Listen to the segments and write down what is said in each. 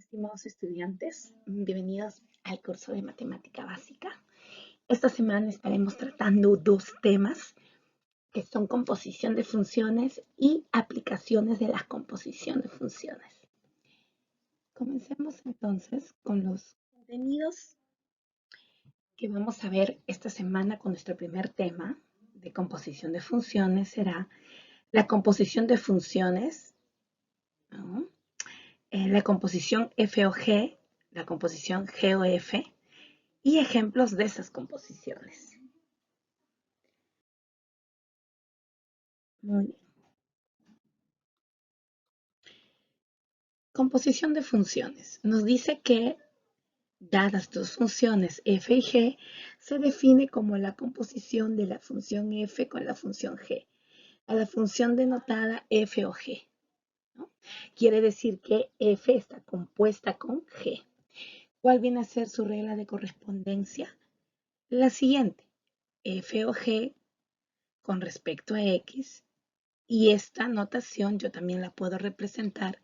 Estimados estudiantes, bienvenidos al curso de Matemática Básica. Esta semana estaremos tratando dos temas que son composición de funciones y aplicaciones de la composición de funciones. Comencemos entonces con los contenidos que vamos a ver esta semana con nuestro primer tema de composición de funciones. Será la composición de funciones, ¿no? La composición F o G, la composición G o F y ejemplos de esas composiciones. Muy bien. Composición de funciones. Nos dice que, dadas dos funciones f y g, se define como la composición de la función f con la función g, a la función denotada f o g, ¿no? Quiere decir que f está compuesta con g. ¿Cuál viene a ser su regla de correspondencia? La siguiente: f o g con respecto a x, y esta notación yo también la puedo representar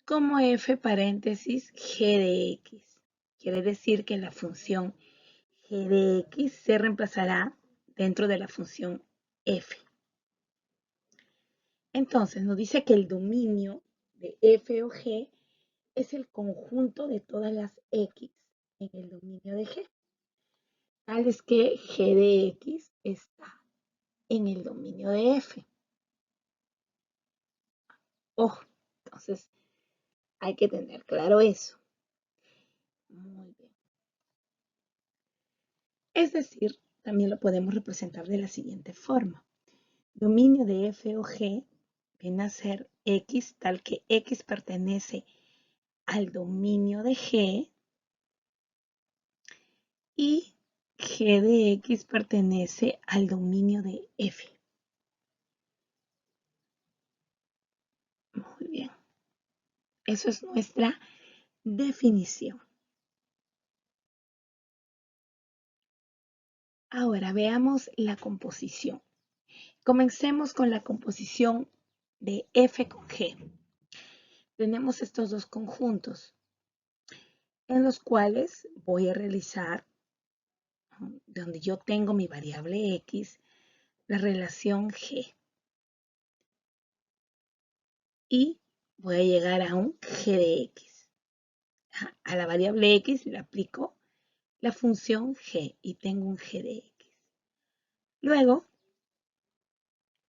como f paréntesis g de x. Quiere decir que la función g de x se reemplazará dentro de la función f. Entonces nos dice que el dominio de f o g es el conjunto de todas las x en el dominio de g. Tal es que g de x está en el dominio de f. Ojo, entonces hay que tener claro eso. Muy bien. Es decir, también lo podemos representar de la siguiente forma. Dominio de f o g viene a ser x tal que x pertenece al dominio de g y g de x pertenece al dominio de f. Muy bien. Eso es nuestra definición. Ahora veamos la composición. Comencemos con la composición de f con g. Tenemos estos dos conjuntos en los cuales voy a realizar, donde yo tengo mi variable x, la relación g. Y voy a llegar a un g de x. A la variable x le aplico la función g y tengo un g de x. Luego,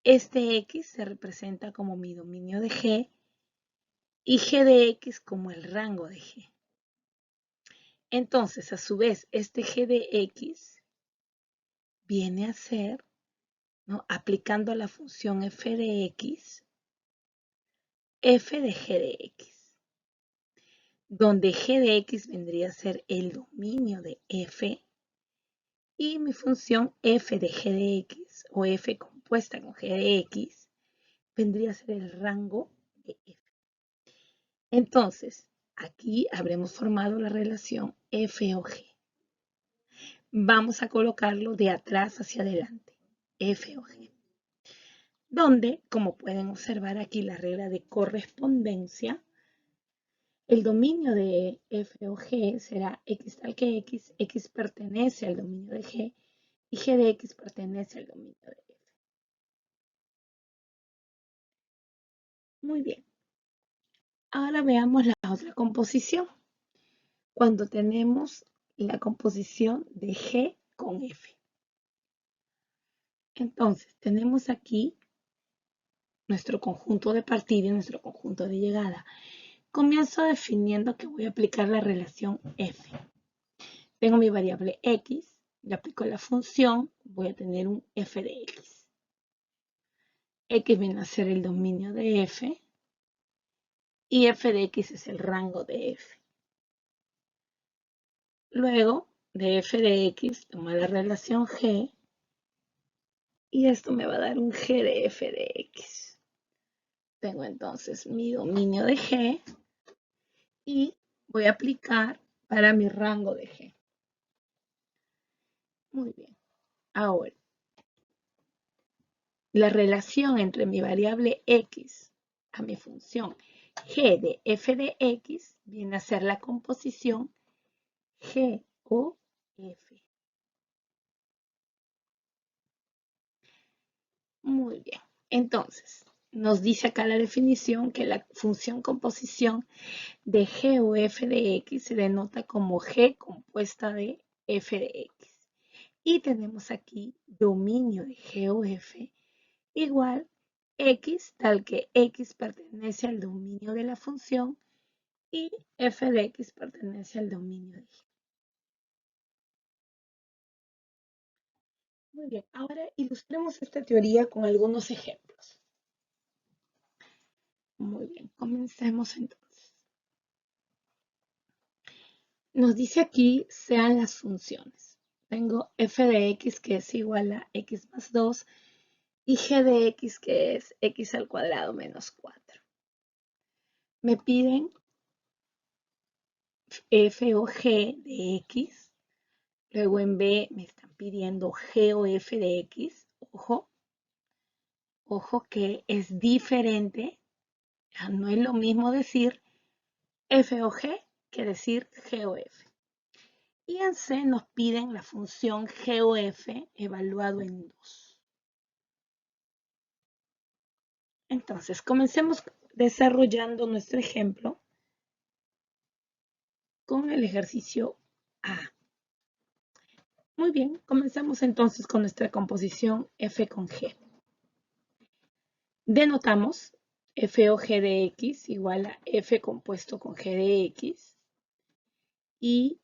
este x se representa como mi dominio de g y g de x como el rango de g. Entonces, a su vez, este g de x viene a ser, ¿no?, aplicando la función f de x, f de g de x, donde g de x vendría a ser el dominio de f y mi función f de g de x o f compuesta con g de x vendría a ser el rango de f. Entonces, aquí habremos formado la relación f o g. Vamos a colocarlo de atrás hacia adelante, f o g, donde, como pueden observar aquí la regla de correspondencia, el dominio de f o g será x tal que x pertenece al dominio de g y g de x pertenece al dominio de f. Muy bien. Ahora veamos la otra composición. Cuando tenemos la composición de g con f. Entonces, tenemos aquí nuestro conjunto de partida y nuestro conjunto de llegada. Comienzo definiendo que voy a aplicar la relación f. Tengo mi variable x, le aplico la función, voy a tener un f de x. X viene a ser el dominio de f y f de x es el rango de f. Luego de f de x, tomo la relación g y esto me va a dar un g de f de x. Tengo entonces mi dominio de g y voy a aplicar para mi rango de g. Muy bien. Ahora, la relación entre mi variable x a mi función G de f de x viene a ser la composición G o f. Muy bien. Entonces, nos dice acá la definición que la función composición de G o f de x se denota como G compuesta de f de x. Y tenemos aquí dominio de G o f igual x, tal que x pertenece al dominio de la función y f de x pertenece al dominio de G. Muy bien, ahora ilustremos esta teoría con algunos ejemplos. Muy bien, comencemos entonces. Nos dice aquí sean las funciones. Tengo f de x que es igual a x más 2 y g de x que es x al cuadrado menos 4. Me piden f o g de x. Luego en B me están pidiendo G o F de X. Ojo, ojo que es diferente. No es lo mismo decir F o G que decir G o F. Y en C nos piden la función G o F evaluado en 2. Entonces, comencemos desarrollando nuestro ejemplo con el ejercicio A. Muy bien, comenzamos entonces con nuestra composición F con G. Denotamos f o g de x igual a f compuesto con g de x. ¿Y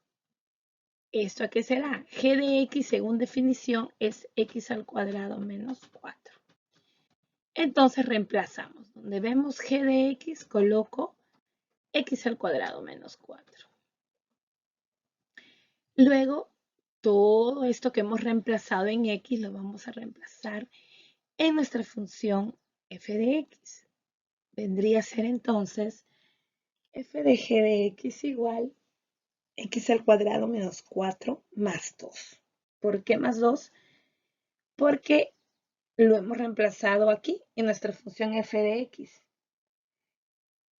esto a qué será? G de x, según definición, es x al cuadrado menos 4. Entonces reemplazamos. Donde vemos g de x, coloco x al cuadrado menos 4. Luego, todo esto que hemos reemplazado en x lo vamos a reemplazar en nuestra función f de x. Vendría a ser entonces f de g de x igual x al cuadrado menos 4 más 2. ¿Por qué más 2? Porque lo hemos reemplazado aquí en nuestra función f de x.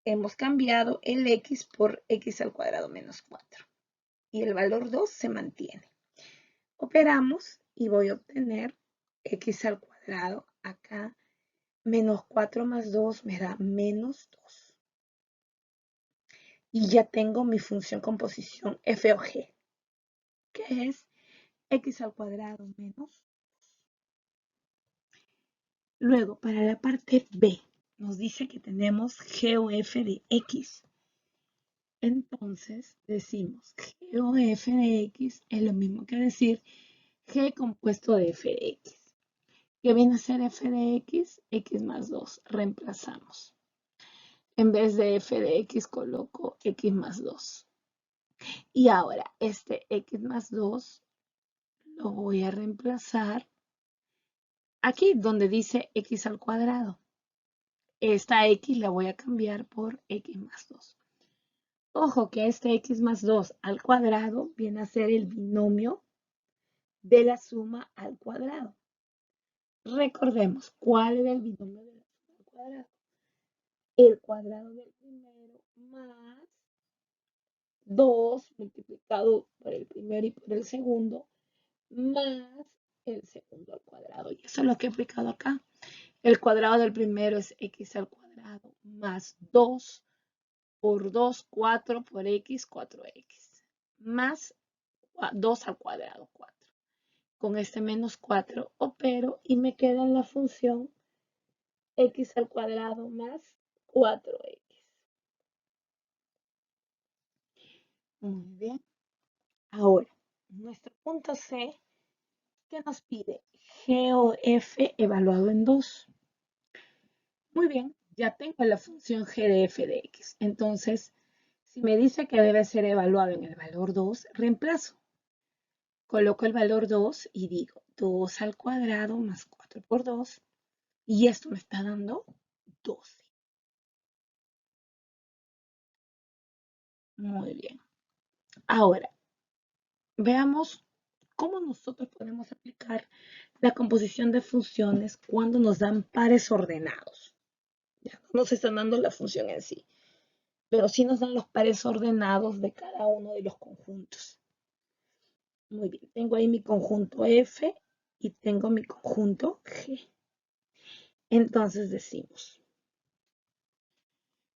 Hemos cambiado el x por x al cuadrado menos 4. Y el valor 2 se mantiene. Operamos y voy a obtener x al cuadrado acá. Menos 4 más 2 me da menos 2. Y ya tengo mi función composición f o g, que es x al cuadrado menos. Luego, para la parte B, nos dice que tenemos G o F de X. Entonces, decimos G o F de X es lo mismo que decir G compuesto de F de X. ¿Qué viene a ser F de X? X más 2. Reemplazamos. En vez de F de X coloco X más 2. Y ahora, este X más 2 lo voy a reemplazar aquí donde dice X al cuadrado. Esta x la voy a cambiar por x más 2. Ojo que este x más 2 al cuadrado viene a ser el binomio de la suma al cuadrado. Recordemos, ¿cuál era el binomio de la suma al cuadrado? El cuadrado del primero más 2 multiplicado por el primero y por el segundo más el segundo al cuadrado. Y eso es lo que he aplicado acá. El cuadrado del primero es x al cuadrado más 2 por 2, 4 por x, 4x, más 2 al cuadrado, 4. Con este menos 4 opero y me queda en la función x al cuadrado más 4x. Muy bien. Ahora, nuestro punto C, que nos pide G o F evaluado en 2. Muy bien, ya tengo la función G de F de X. Entonces, si me dice que debe ser evaluado en el valor 2, reemplazo. Coloco el valor 2 y digo 2 al cuadrado más 4 por 2. Y esto me está dando 12. Muy bien. Ahora, veamos cómo nosotros podemos aplicar la composición de funciones cuando nos dan pares ordenados. Ya no nos están dando la función en sí. pero sí nos dan los pares ordenados de cada uno de los conjuntos. Muy bien, tengo ahí mi conjunto F y tengo mi conjunto G. Entonces decimos,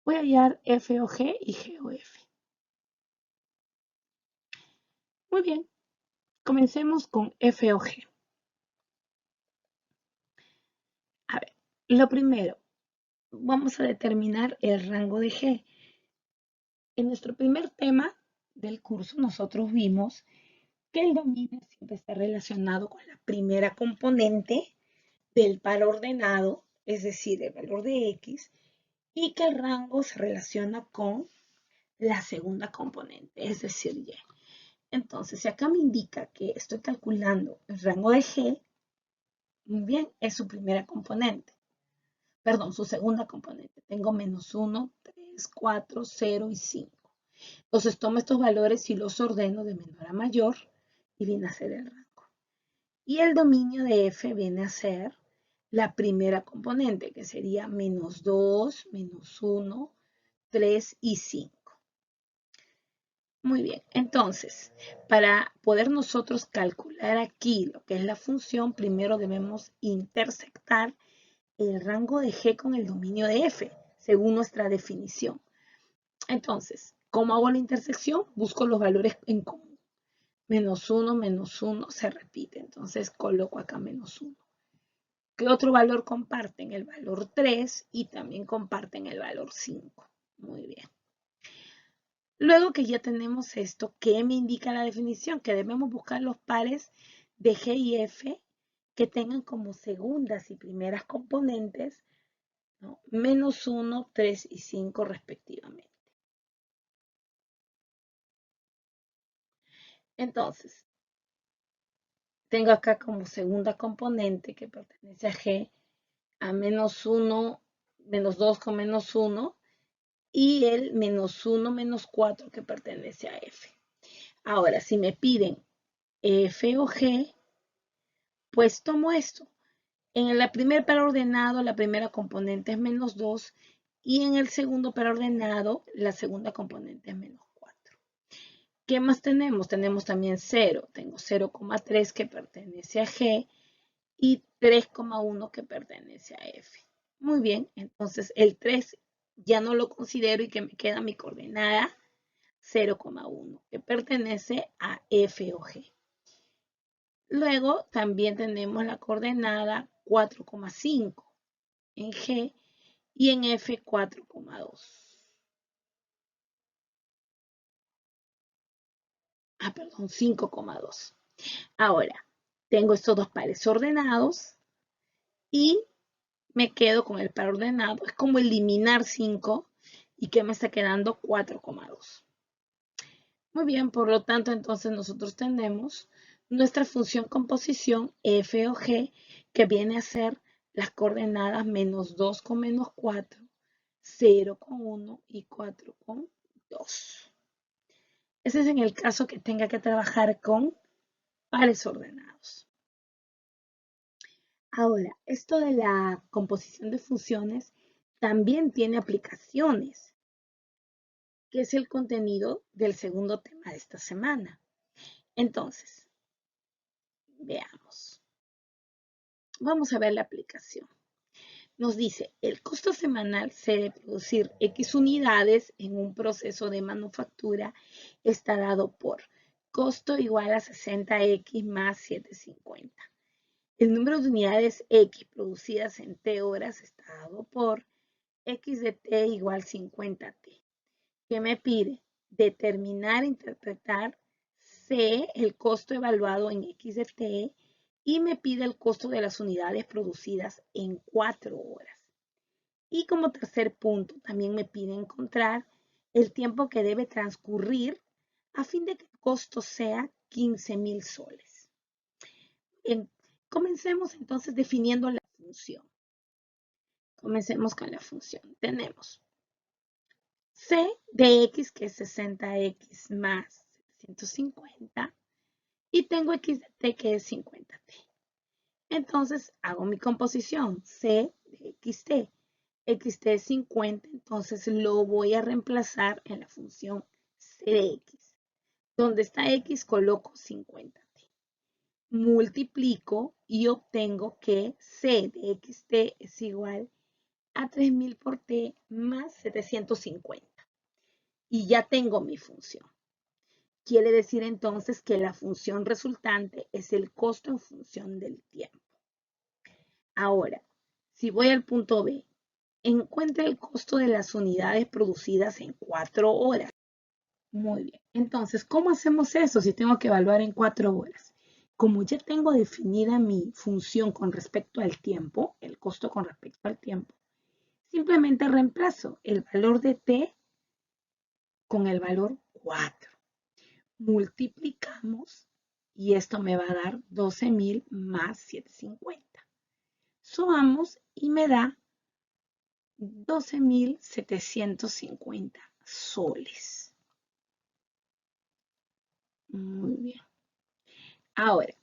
voy a hallar F o G y G o F. Muy bien, comencemos con F o G. A ver, lo primero, vamos a determinar el rango de G. En nuestro primer tema del curso nosotros vimos que el dominio siempre está relacionado con la primera componente del par ordenado, es decir, el valor de X, y que el rango se relaciona con la segunda componente, es decir, Y. Entonces, si acá me indica que estoy calculando el rango de G, muy bien, es su primera componente. Perdón, su segunda componente. Tengo menos 1, 3, 4, 0 y 5. Entonces tomo estos valores y los ordeno de menor a mayor y viene a ser el rango. Y el dominio de F viene a ser la primera componente, que sería menos 2, menos 1, 3 y 5. Muy bien, entonces, para poder nosotros calcular aquí lo que es la función, primero debemos intersectar el rango de G con el dominio de F, según nuestra definición. Entonces, ¿cómo hago la intersección? Busco los valores en común. Menos 1 se repite, entonces coloco acá menos 1. ¿Qué otro valor comparten? El valor 3 y también comparten el valor 5. Muy bien. Luego que ya tenemos esto, ¿qué me indica la definición? Que debemos buscar los pares de G y F que tengan como segundas y primeras componentes, ¿no? Menos 1, 3 y 5 respectivamente. Entonces, tengo acá como segunda componente que pertenece a G a menos 1, menos 2 con menos 1 y el menos 1, menos 4 que pertenece a F. Ahora, si me piden F o G, pues tomo esto. En el primer par ordenado, la primera componente es menos 2 y en el segundo par ordenado, la segunda componente es menos 4. ¿Qué más tenemos? Tenemos también 0. Tengo 0,3 que pertenece a G y 3,1 que pertenece a F. Muy bien, entonces el 3 ya no lo considero y que me queda mi coordenada 0,1 que pertenece a F o G. Luego también tenemos la coordenada 4,5 en G y en F 4,2. Perdón, 5,2. Ahora, tengo estos dos pares ordenados y me quedo con el par ordenado. Es como eliminar 5 y que me está quedando 4,2. Muy bien, por lo tanto, entonces nosotros tenemos nuestra función composición f o g que viene a ser las coordenadas menos 2 con menos 4, 0 con 1 y 4 con 2. Ese es en el caso que tenga que trabajar con pares ordenados. Ahora, esto de la composición de funciones también tiene aplicaciones, que es el contenido del segundo tema de esta semana. Entonces, veamos. Vamos a ver la aplicación. Nos dice, el costo semanal de producir X unidades en un proceso de manufactura está dado por costo igual a 60X más 750. El número de unidades X producidas en T horas está dado por X de T igual 50T. ¿Qué me pide? Determinar e interpretar C, el costo evaluado en X de T, y me pide el costo de las unidades producidas en 4 horas. Y como tercer punto, también me pide encontrar el tiempo que debe transcurrir a fin de que el costo sea 15,000 soles. Bien, comencemos entonces definiendo la función. Comencemos con la función. Tenemos C de X, que es 60X más 750, y tengo X de T, que es 50T. Entonces hago mi composición C de XT xt es 50, entonces lo voy a reemplazar en la función c de x. Donde está x coloco 50t. Multiplico y obtengo que c de xt es igual a 3000 por t más 750. Y ya tengo mi función. Quiere decir entonces que la función resultante es el costo en función del tiempo. Ahora, si voy al punto B, encuentra el costo de las unidades producidas en 4 horas. Muy bien. Entonces, ¿cómo hacemos eso si tengo que evaluar en 4 horas? Como ya tengo definida mi función con respecto al tiempo, el costo con respecto al tiempo, simplemente reemplazo el valor de t con el valor 4. Multiplicamos y esto me va a dar 12.000 más 750. Sumamos y me da 12.750 soles. Muy bien. Ahora,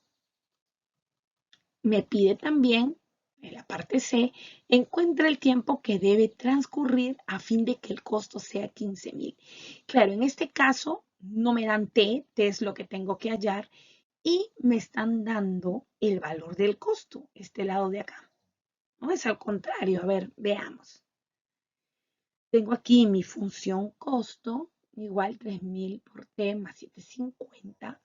me pide también, en la parte C, encuentra el tiempo que debe transcurrir a fin de que el costo sea 15.000. Claro, en este caso no me dan T es lo que tengo que hallar, y me están dando el valor del costo, este lado de acá. No es al contrario, a ver, veamos. Tengo aquí mi función costo, igual 3000 por T más 750.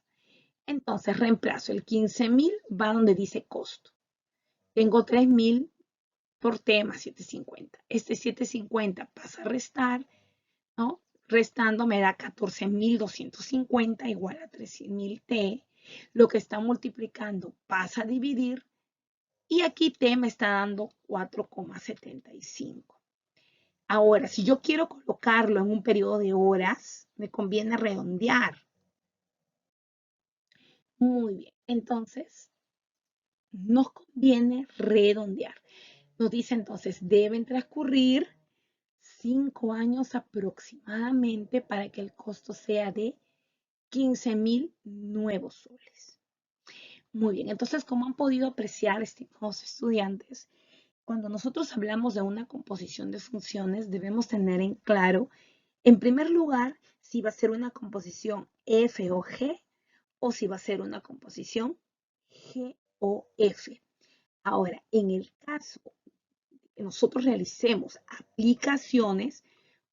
Entonces reemplazo el 15.000, va donde dice costo. Tengo 3000 por T más 750. Este 750 pasa a restar, ¿no? Restando me da 14.250 igual a 13.000 T. Lo que está multiplicando pasa a dividir y aquí T me está dando 4,75. Ahora, si yo quiero colocarlo en un periodo de horas, me conviene redondear. Muy bien, entonces nos conviene redondear. Nos dice entonces, deben transcurrir 5 años aproximadamente para que el costo sea de 15.000 nuevos soles. Muy bien, entonces, como han podido apreciar, estimados estudiantes, cuando nosotros hablamos de una composición de funciones, debemos tener en claro, en primer lugar, si va a ser una composición F o G, o si va a ser una composición G o F. Ahora, en el caso que nosotros realicemos aplicaciones,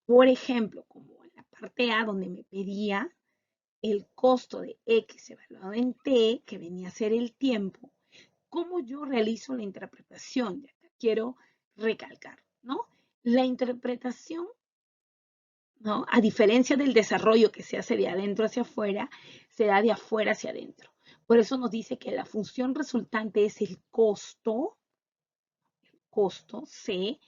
por ejemplo, como en la parte A donde me pedía el costo de X evaluado en T, que venía a ser el tiempo, ¿cómo yo realizo la interpretación? Ya quiero recalcar, ¿no? La interpretación, ¿no? A diferencia del desarrollo que se hace de adentro hacia afuera, se da de afuera hacia adentro. Por eso nos dice que la función resultante es el costo C,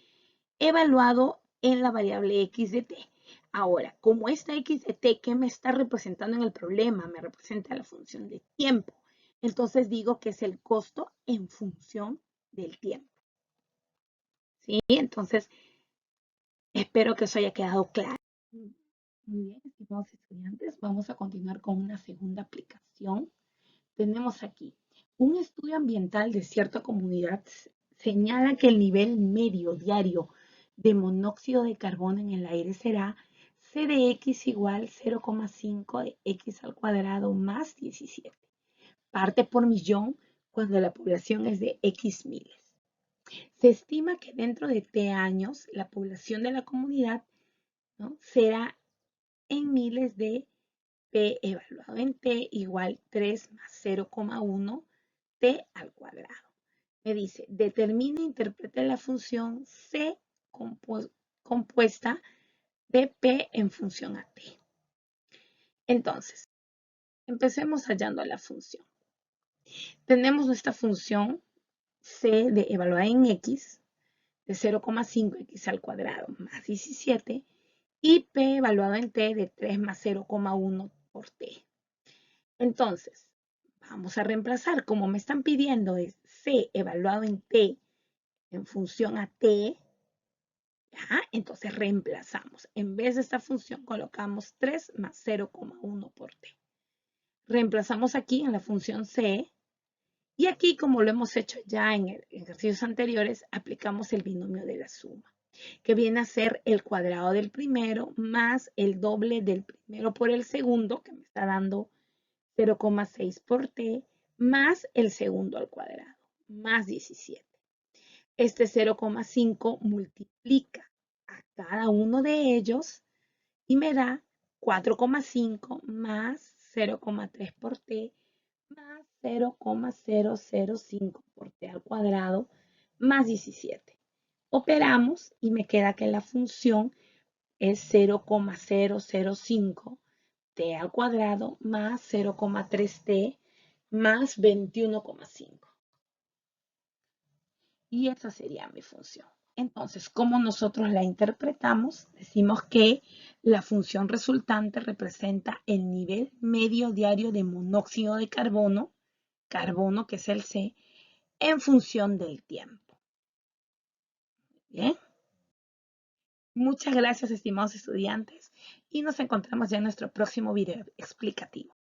evaluado en la variable x de t. Ahora, como esta x de t, ¿qué me está representando en el problema? Me representa la función de tiempo. Entonces digo que es el costo en función del tiempo. ¿Sí? Entonces, espero que eso haya quedado claro. Muy bien, estimados estudiantes, vamos a continuar con una segunda aplicación. Tenemos aquí un estudio ambiental de cierta comunidad señala que el nivel medio diario de monóxido de carbono en el aire será C de X igual 0,5 de X al cuadrado más 17. Parte por millón cuando la población es de X miles. Se estima que dentro de T años la población de la comunidad, ¿no?, será en miles de P evaluado en T igual 3 más 0,1 T al cuadrado. Me dice, determina e interpreta la función C compuesta de P en función a T. Entonces, empecemos hallando la función. Tenemos nuestra función C de evaluada en X de 0,5 X al cuadrado más 17 y P evaluado en T de 3 más 0,1 por T. Entonces, vamos a reemplazar, como me están pidiendo es C evaluado en T en función a T, ¿ya? Entonces reemplazamos. En vez de esta función colocamos 3 más 0,1 por T. Reemplazamos aquí en la función C y aquí, como lo hemos hecho ya en ejercicios anteriores, aplicamos el binomio de la suma. que viene a ser el cuadrado del primero más el doble del primero por el segundo, que me está dando 0,6 por t, más el segundo al cuadrado, más 17. Este 0,5 multiplica a cada uno de ellos y me da 4,5 más 0,3 por t más 0,005 por t al cuadrado más 17. Operamos y me queda que la función es 0,005 t al cuadrado más 0,3t más 21,5. Y esa sería mi función. Entonces, ¿cómo nosotros la interpretamos? Decimos que la función resultante representa el nivel medio diario de monóxido de carbono, carbono que es el C, en función del tiempo. Bien. Muchas gracias, estimados estudiantes, y nos encontramos ya en nuestro próximo video explicativo.